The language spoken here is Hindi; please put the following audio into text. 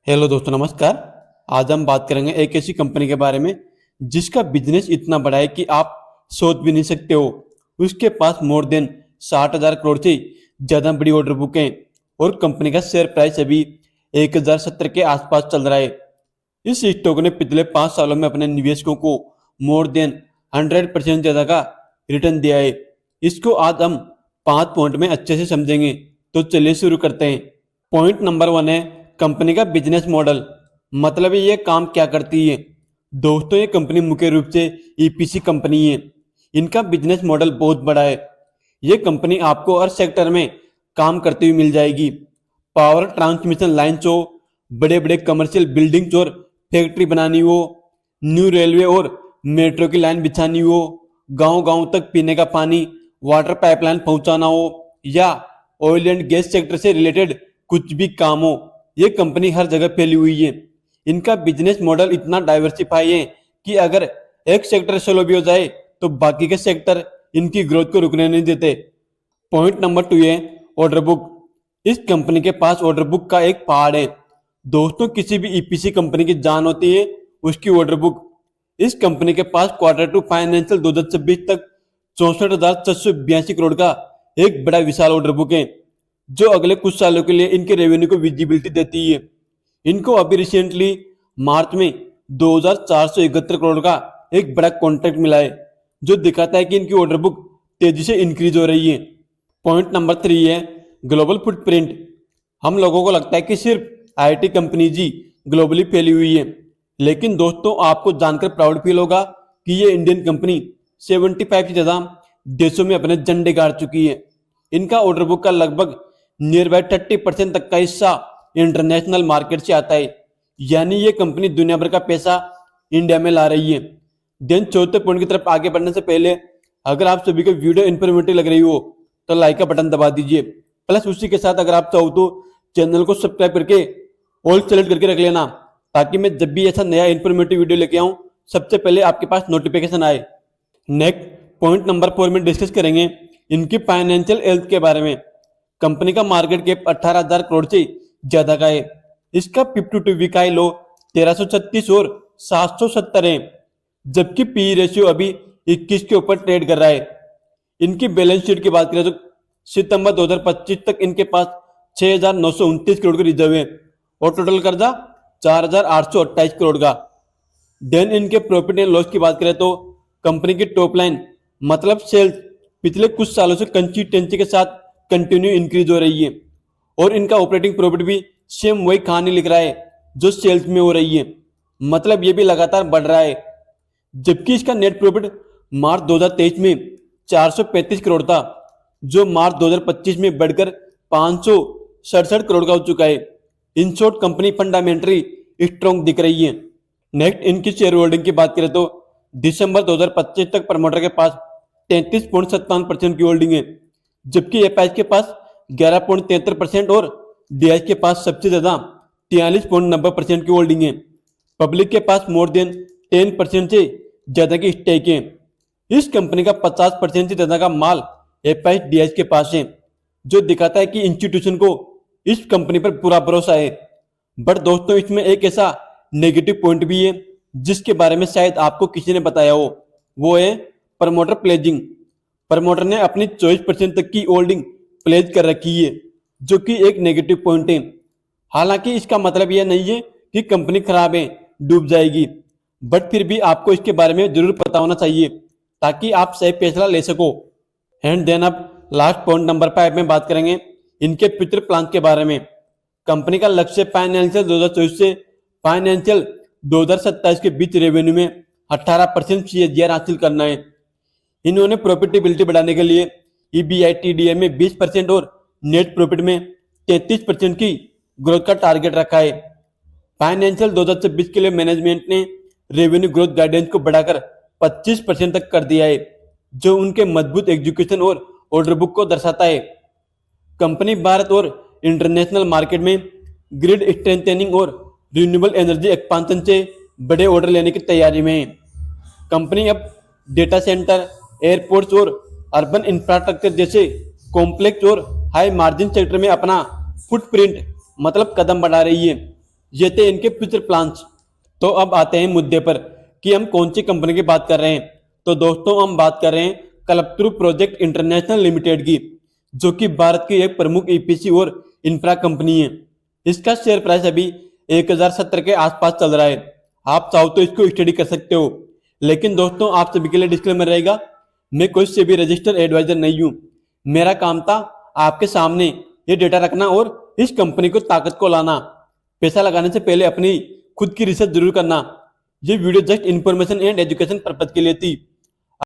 हेलो दोस्तों, नमस्कार। आज हम बात करेंगे एक ऐसी कंपनी के बारे में जिसका बिजनेस इतना बड़ा है कि आप सोच भी नहीं सकते हो। उसके पास मोर देन 60,000 करोड़ से ज़्यादा बड़ी ऑर्डर बुक है और कंपनी का शेयर प्राइस अभी 1070 के आसपास चल रहा है। इस स्टॉक ने पिछले 5 सालों में अपने निवेशकों को मोर देन 100% ज़्यादा का रिटर्न दिया है। इसको आज हम 5 पॉइंट में अच्छे से समझेंगे, तो चलिए शुरू करते हैं। पॉइंट नंबर 1 है कंपनी का बिजनेस मॉडल। मतलब ये काम क्या करती है। दोस्तों, ये कंपनी मुख्य रूप से ईपीसी कंपनी है। इनका बिजनेस मॉडल बहुत बड़ा है। ये कंपनी आपको हर सेक्टर में काम करती हुई मिल जाएगी। पावर ट्रांसमिशन लाइन्स हो, बड़े बड़े कमर्शियल बिल्डिंग्स और फैक्ट्री बनानी हो, न्यू रेलवे और मेट्रो की लाइन बिछानी हो, गांव गांव तक पीने का पानी वाटर पाइपलाइन पहुंचाना हो, या ऑयल एंड गैस सेक्टर से रिलेटेड कुछ भी काम हो, ये कंपनी हर जगह फैली हुई है। इनका बिजनेस मॉडल इतना डाइवर्सिफाई है कि अगर एक सेक्टर स्लो भी हो जाए तो बाकी के सेक्टर इनकी ग्रोथ को रुकने नहीं देते। पॉइंट नंबर 2 है ऑर्डर बुक। इस कंपनी के पास ऑर्डर बुक का एक पहाड़ है। दोस्तों, किसी भी ईपीसी कंपनी की जान होती है उसकी ऑर्डर बुक। इस कंपनी के पास क्वार्टर टू फाइनेंशियल 2026 तक 64,482 करोड़ का एक बड़ा विशाल ऑर्डर बुक है, जो अगले कुछ सालों के लिए इनके रेवेन्यू को विजिबिलिटी देती है। इनको अभी रिसेंटली मार्च में 2,471 करोड़ का एक बड़ा कॉन्ट्रैक्ट मिला है, जो दिखाता है कि इनकी ऑर्डर बुक तेजी से इंक्रीज हो रही है। पॉइंट नंबर 3 है ग्लोबल फुटप्रिंट। हम लोगों को लगता है कि सिर्फ आईटी कंपनीज ही ग्लोबली फैली हुई है, लेकिन दोस्तों आपको जानकर प्राउड फील होगा कि ये इंडियन कंपनी 75 से ज़्यादा देशों में अपने झंडे गाड़ चुकी है। इनका ऑर्डर बुक का लगभग नियर बाय 30% तक का हिस्सा इंटरनेशनल मार्केट से आता है, यानी ये कंपनी दुनिया भर का पैसा इंडिया में ला रही है। देन चौथे पॉइंट की तरफ आगे बढ़ने से पहले, अगर आप सभी को वीडियो इन्फॉर्मेटिव लग रही हो तो लाइक का बटन दबा दीजिए। प्लस उसी के साथ अगर आप चाहो तो चैनल को सब्सक्राइब करके ऑल सेलेक्ट करके रख लेना, ताकि मैं जब भी ऐसा नया इन्फॉर्मेटिव वीडियो लेके आऊँ सबसे पहले आपके पास नोटिफिकेशन आए। नेक्स्ट पॉइंट नंबर 4 में डिस्कस करेंगे इनकी फाइनेंशियल हेल्थ के बारे में। कंपनी का मार्केट कैप 18,000 करोड़ से ज्यादा का है। इसका 52 वीक हाई लो 1336 और 770 है, जबकि पी रेशियो अभी 21 के ऊपर ट्रेड कर रहा है। इनकी बैलेंस शीट की बात करें तो सितंबर 2025 तक इनके पास 6,929 करोड़ का रिजर्व है और टोटल कर्जा 4,828 करोड़ का। देन इनके प्रॉफिट एंड लॉस की बात करें तो कंपनी की टॉप लाइन मतलब सेल्स पिछले कुछ सालों से कंसिस्टेंसी के साथ कंटिन्यू इंक्रीज हो रही है, और इनका ऑपरेटिंग प्रॉफिट भी सेम वही कहानी लिख रहा है जो सेल्स में हो रही है। मतलब ये भी लगातार बढ़ रहा है। जबकि इसका नेट प्रॉफिट मार्च 2023 में 435 करोड़ था, जो मार्च 2025 में बढ़कर 567 करोड़ का हो चुका है। In short company fundamentally strong दिख रही है। नेक्स्ट इनकी शेयर होल्डिंग की बात करें तो दिसंबर 2025 तक प्रमोटर के पास 33.57% की होल्डिंग है, जबकि एपीआई के पास 11.73% और डीआई के पास सबसे ज्यादा 43.90% की होल्डिंग है। पब्लिक के पास मोर देन 10% से ज्यादा की स्टेक है। इस कंपनी का 50% से ज्यादा का माल एपीआई डीआई के पास है, जो दिखाता है कि इंस्टीट्यूशन को इस कंपनी पर पूरा भरोसा है। बट दोस्तों, इसमें एक ऐसा नेगेटिव पॉइंट भी है जिसके बारे में शायद आपको किसी ने बताया हो, वो है प्रमोटर प्लेजिंग। प्रमोटर ने अपनी 24% तक की होल्डिंग प्लेज कर रखी है, जो कि एक नेगेटिव पॉइंट है। हालांकि इसका मतलब यह नहीं है कि कंपनी खराब है, डूब जाएगी, बट फिर भी आपको इसके बारे में जरूर पता होना चाहिए ताकि आप सही फैसला ले सको। एंड देन अब लास्ट पॉइंट नंबर 5 में बात करेंगे इनके फ्यूचर प्लान के बारे में। कंपनी का लक्ष्य फाइनेंशियल 2024 से फाइनेंशियल 2027 के बीच रेवेन्यू में 18% CAGR हासिल करना है। इन्होंने प्रॉफिटेबिलिटी बढ़ाने के लिए EBITDA में 20% और नेट प्रॉफिट में 33% की ग्रोथ का टारगेट रखा है। फाइनेंशियल 2026 के लिए मैनेजमेंट ने रेवेन्यू ग्रोथ गाइडेंस को बढ़ाकर 25% तक कर दिया है, जो उनके मजबूत एग्जीक्यूशन और ऑर्डर बुक को दर्शाता है। कंपनी भारत और इंटरनेशनल मार्केट में ग्रिड स्ट्रेंथनिंग और रिन्यूएबल एनर्जी एक्सपांशन से बड़े ऑर्डर लेने की तैयारी में है। कंपनी अब डेटा सेंटर, एयरपोर्ट्स और अर्बन इंफ्रास्ट्रक्चर जैसे कॉम्प्लेक्स और हाई मार्जिन सेक्टर में अपना फुटप्रिंट मतलब कदम बढ़ा रही है। ये थे इनके फ्यूचर प्लान्स। तो अब आते हैं मुद्दे पर कि हम कौन सी कंपनी की बात कर रहे हैं। तो दोस्तों हम बात कर रहे हैं कल्पतरु प्रोजेक्ट इंटरनेशनल लिमिटेड की, जो कि भारत की एक प्रमुख ईपीसी और इंफ्रा कंपनी है। इसका शेयर प्राइस अभी 1070 के आसपास चल रहा है। आप चाहो तो इसको स्टडी कर सकते हो। लेकिन दोस्तों आप सभी के लिए डिस्क्लेमर रहेगा, मैं कोई से भी रजिस्टर्ड एडवाइजर नहीं हूं। मेरा काम था आपके सामने ये डेटा रखना और इस कंपनी को ताकत को लाना। पैसा लगाने से पहले अपनी खुद की रिसर्च जरूर करना। ये video just information and education purpose के लिए थी।